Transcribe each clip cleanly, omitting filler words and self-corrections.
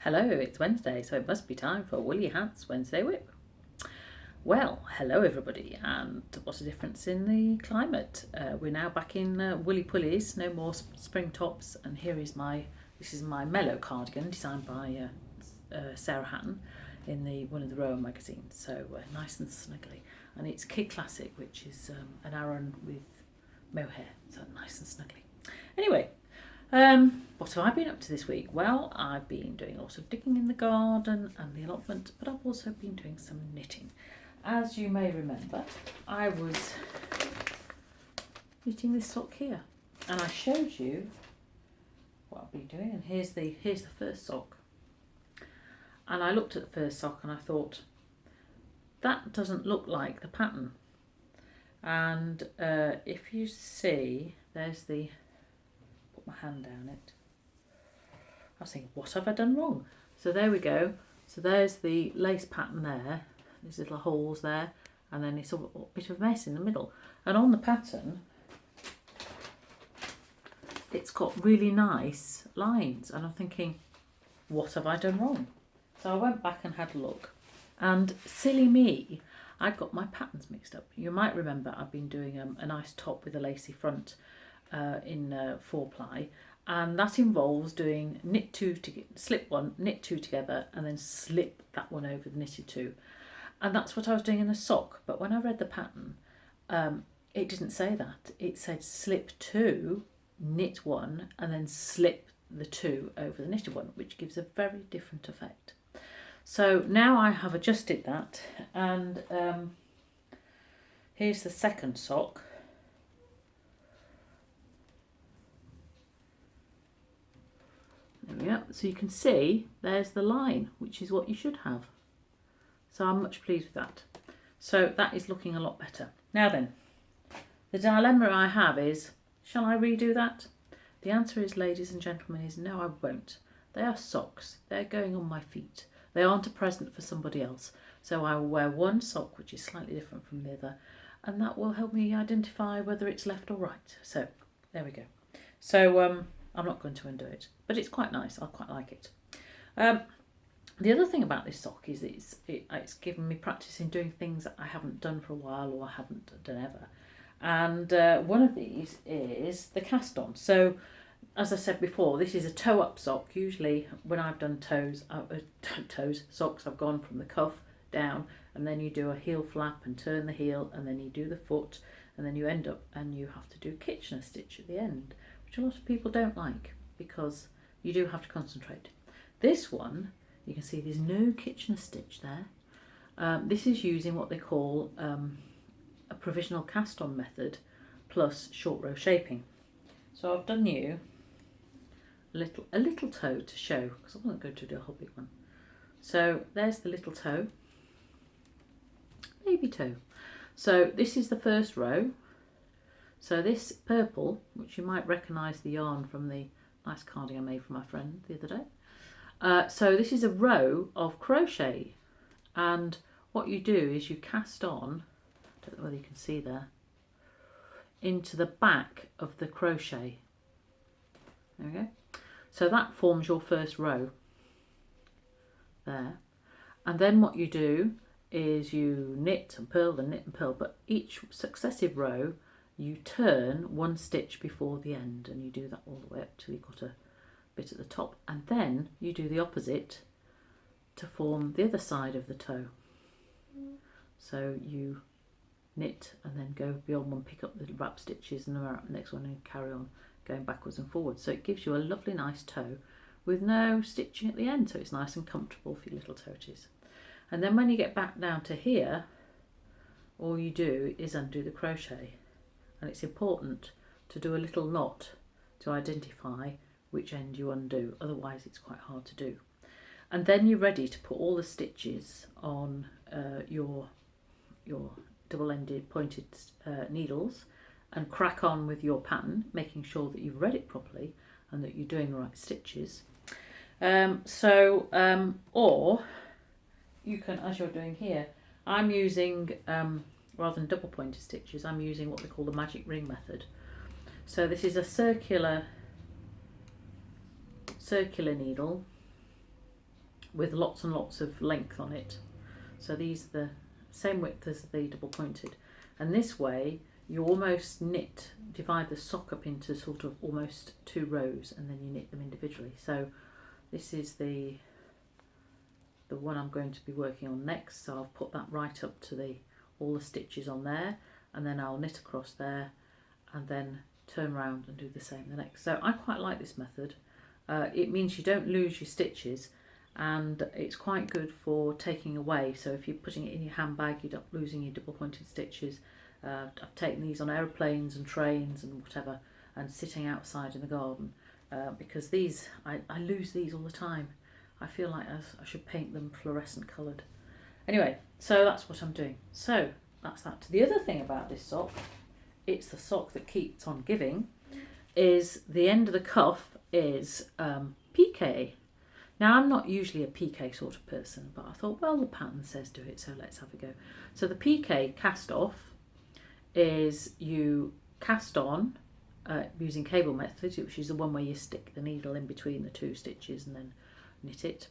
Hello, it's Wednesday, so it must be time for Woolly Hats Wednesday Whip. Well, hello everybody, and what a difference in the climate. We're now back in woolly pulleys, no more spring tops, and this is my mellow cardigan designed by Sarah Hatton in one of the Rowan magazines, so nice and snuggly. And it's Kid Classic, which is an Aran with mohair, so nice and snuggly. Anyway, what have I been up to this week? Well, I've been doing lots of digging in the garden and the allotment, but I've also been doing some knitting. As you may remember, I was knitting this sock here, and I showed you what I've been doing, and here's the first sock. And I looked at the first sock and I thought, that doesn't look like the pattern. And if you see, there's the, put my hand down it. I was thinking, what have I done wrong? So there we go. So there's the lace pattern there. There's little holes there, and then it's a bit of a mess in the middle. And on the pattern, it's got really nice lines. And I'm thinking, what have I done wrong? So I went back and had a look. And silly me, I got my patterns mixed up. You might remember I've been doing a nice top with a lacy front in 4-ply. And that involves doing slip one, knit two together, and then slip that one over the knitted two. And that's what I was doing in the sock. But when I read the pattern, it didn't say that. It said slip two, knit one, and then slip the two over the knitted one, which gives a very different effect. So now I have adjusted that, and here's the second sock. There we go. So you can see there's the line, which is what you should have. So I'm much pleased with that. So that is looking a lot better. Now then, the dilemma I have is, shall I redo that? The answer is, ladies and gentlemen, is no, I won't. They are socks. They're going on my feet. They aren't a present for somebody else. So I will wear one sock, which is slightly different from the other, and that will help me identify whether it's left or right. So there we go. So I'm not going to undo it, but it's quite nice. I quite like it. The other thing about this sock is it's given me practice in doing things that I haven't done for a while, or I haven't done ever. And one of these is the cast on. So as I said before, this is a toe up sock. Usually when I've done socks, I've gone from the cuff down, and then you do a heel flap and turn the heel, and then you do the foot, and then you end up and you have to do Kitchener stitch at the end, which a lot of people don't like because you do have to concentrate. This one, you can see there's no Kitchener stitch there. This is using what they call a provisional cast on method plus short row shaping. So I've done you a little toe to show, because I wasn't going to do a whole big one. So there's the little toe, baby toe. So this is the first row. So this purple, which you might recognise the yarn from the nice cardigan I made for my friend the other day. So this is a row of crochet, and what you do is you cast on, I don't know whether you can see there, into the back of the crochet. There we go. So that forms your first row there. And then what you do is you knit and purl and knit and purl, but each successive row you turn one stitch before the end, and you do that all the way up till you've got a bit at the top, and then you do the opposite to form the other side of the toe. So you knit and then go beyond one, pick up the wrap stitches and the next one, and carry on going backwards and forwards. So it gives you a lovely nice toe with no stitching at the end, so it's nice and comfortable for your little toes. And then when you get back down to here, all you do is undo the crochet, and it's important to do a little knot to identify which end you undo, otherwise it's quite hard to do. And then you're ready to put all the stitches on your double-ended pointed needles and crack on with your pattern, making sure that you've read it properly and that you're doing the right stitches. Or you can, as you're doing here, I'm using, rather than double pointed stitches, I'm using what they call the magic ring method. So this is a circular needle, with lots and lots of length on it. So these are the same width as the double pointed, and this way you almost divide the sock up into sort of almost 2 rows, and then you knit them individually. So this is the one I'm going to be working on next, so I'll put that right up to all the stitches on there, and then I'll knit across there and then turn around and do the same the next. So I quite like this method. It means you don't lose your stitches, and it's quite good for taking away. So if you're putting it in your handbag, you're not losing your double pointed stitches. I've taken these on aeroplanes and trains and whatever, and sitting outside in the garden, because these I lose these all the time. I feel like I should paint them fluorescent coloured. Anyway, so that's what I'm doing. So that's that. The other thing about this sock, it's the sock that keeps on giving, is the end of the cuff is picot. Now, I'm not usually a picot sort of person, but I thought, well, the pattern says do it, so let's have a go. So the picot cast off is you cast on using cable method, which is the one where you stick the needle in between the 2 stitches and then knit it,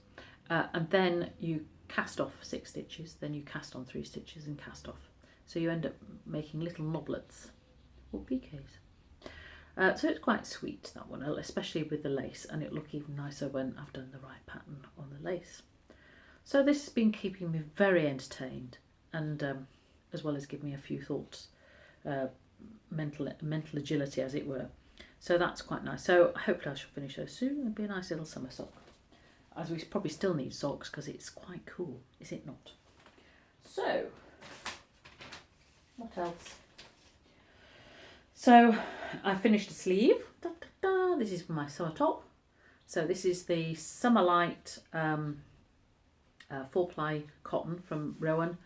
and then you cast off 6 stitches, then you cast on 3 stitches and cast off. So you end up making little knoblets or picots. So it's quite sweet, that one, especially with the lace, and it'll look even nicer when I've done the right pattern on the lace. So this has been keeping me very entertained, and as well as giving me a few thoughts, mental agility as it were. So that's quite nice. So hopefully I shall finish those soon. It'll be a nice little summer sock, as we probably still need socks because it's quite cool, is it not? So what else? So I finished a sleeve. Da, da, da. This is for my summer top. So this is the Summerlite 4-ply cotton from Rowan,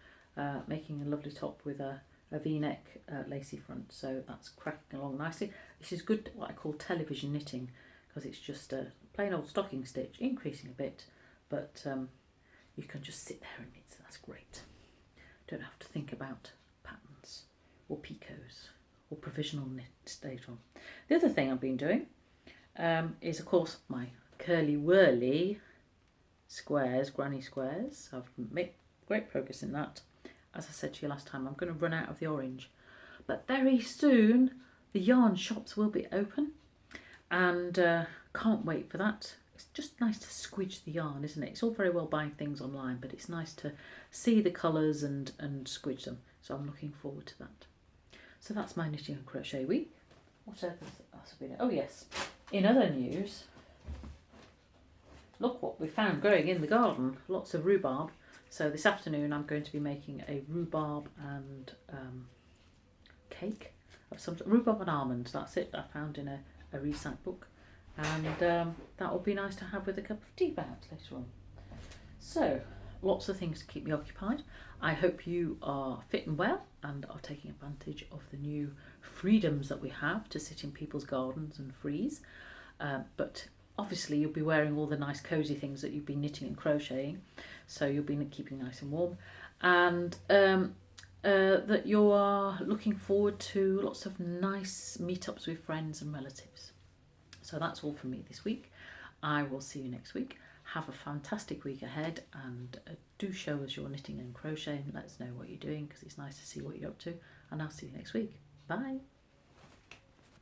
making a lovely top with a V-neck lacy front. So that's cracking along nicely. This is good, what I call television knitting, because it's just a plain old stocking stitch, increasing a bit, but you can just sit there and knit. So that's great. Don't have to think about patterns or picots or provisional knit stage on. The other thing I've been doing is, of course, my curly whirly squares, granny squares. I've made great progress in that. As I said to you last time, I'm going to run out of the orange, but very soon the yarn shops will be open, and can't wait for that. It's just nice to squidge the yarn, isn't it? It's all very well buying things online, but it's nice to see the colours and squidge them. So I'm looking forward to that. So that's my knitting and crochet week. What else have we done? Oh yes, in other news, look what we found growing in the garden. Lots of rhubarb. So this afternoon I'm going to be making a rhubarb and cake of some rhubarb and almonds. That's it. I found in a recite book, and that will be nice to have with a cup of tea perhaps later on. So lots of things to keep me occupied. I hope you are fit and well and are taking advantage of the new freedoms that we have to sit in people's gardens and freeze. But obviously you'll be wearing all the nice cosy things that you've been knitting and crocheting, so you'll be keeping nice and warm, and that you are looking forward to lots of nice meetups with friends and relatives. So that's all from me this week. I will see you next week. Have a fantastic week ahead, and do show us your knitting and crocheting. Let us know what you're doing, because it's nice to see what you're up to, and I'll see you next week. Bye.